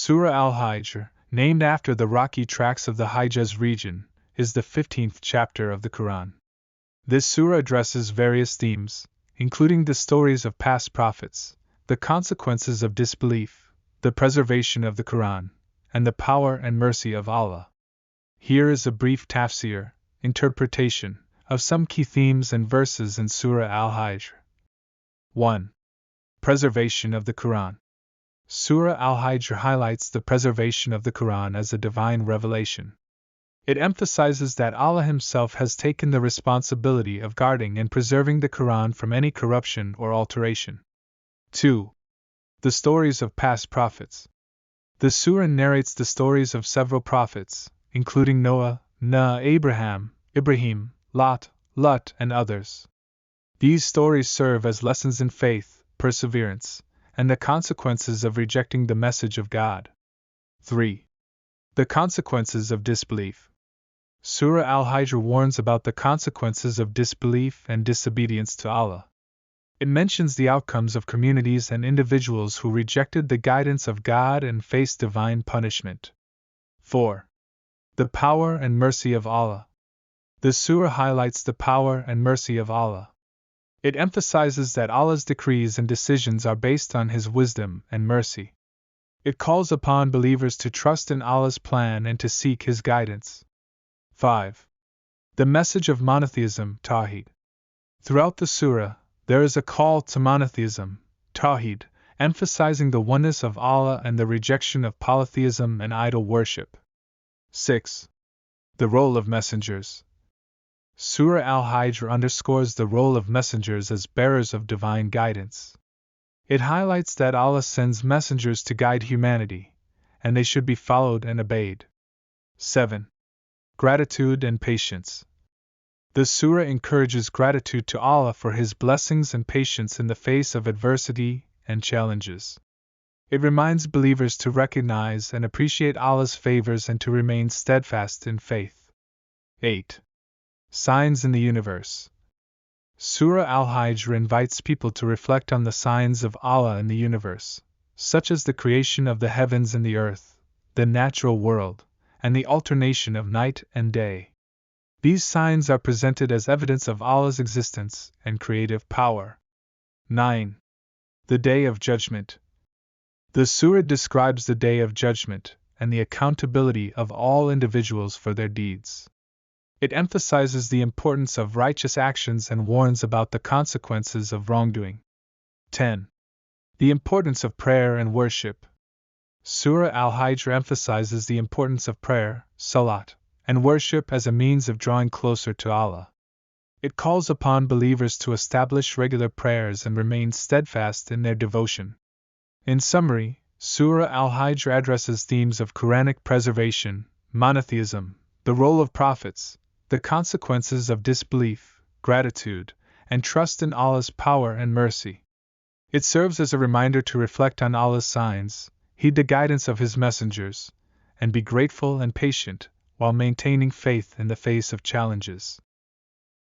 Surah Al-Hijr, named after the rocky tracts of the Hijaz region, is the 15th chapter of the Qur'an. This surah addresses various themes, including the stories of past prophets, the consequences of disbelief, the preservation of the Qur'an, and the power and mercy of Allah. Here is a brief Tafseer, interpretation, of some key themes and verses in Surah Al-Hijr. 1. Preservation of the Qur'an. Surah Al-Hijr highlights the preservation of the Qur'an as a divine revelation. It emphasizes that Allah Himself has taken the responsibility of guarding and preserving the Qur'an from any corruption or alteration. 2. The stories of past prophets. The surah narrates the stories of several prophets, including Noah, Abraham, Lot, and others. These stories serve as lessons in faith, perseverance, and the consequences of rejecting the message of God. 3. The consequences of disbelief. Surah Al-Hijr warns about the consequences of disbelief and disobedience to Allah. It mentions the outcomes of communities and individuals who rejected the guidance of God and faced divine punishment. 4. The power and mercy of Allah. The surah highlights the power and mercy of Allah. It emphasizes that Allah's decrees and decisions are based on His wisdom and mercy. It calls upon believers to trust in Allah's plan and to seek His guidance. 5. The message of monotheism, Tawheed. Throughout the surah, there is a call to monotheism, Tawheed, emphasizing the oneness of Allah and the rejection of polytheism and idol worship. 6. The role of messengers. Surah Al-Hijr underscores the role of messengers as bearers of divine guidance. It highlights that Allah sends messengers to guide humanity, and they should be followed and obeyed. 7. Gratitude and patience. The surah encourages gratitude to Allah for His blessings and patience in the face of adversity and challenges. It reminds believers to recognize and appreciate Allah's favors and to remain steadfast in faith. 8. Signs in the universe. Surah Al-Hijr invites people to reflect on the signs of Allah in the universe, such as the creation of the heavens and the earth, the natural world, and the alternation of night and day. These signs are presented as evidence of Allah's existence and creative power. 9. The Day of Judgment. The surah describes the Day of Judgment and the accountability of all individuals for their deeds. It emphasizes the importance of righteous actions and warns about the consequences of wrongdoing. 10. The importance of prayer and worship. Surah Al-Hijr emphasizes the importance of prayer, salat, and worship as a means of drawing closer to Allah. It calls upon believers to establish regular prayers and remain steadfast in their devotion. In summary, Surah Al-Hijr addresses themes of Quranic preservation, monotheism, the role of prophets, the consequences of disbelief, gratitude, and trust in Allah's power and mercy. It serves as a reminder to reflect on Allah's signs, heed the guidance of His messengers, and be grateful and patient while maintaining faith in the face of challenges.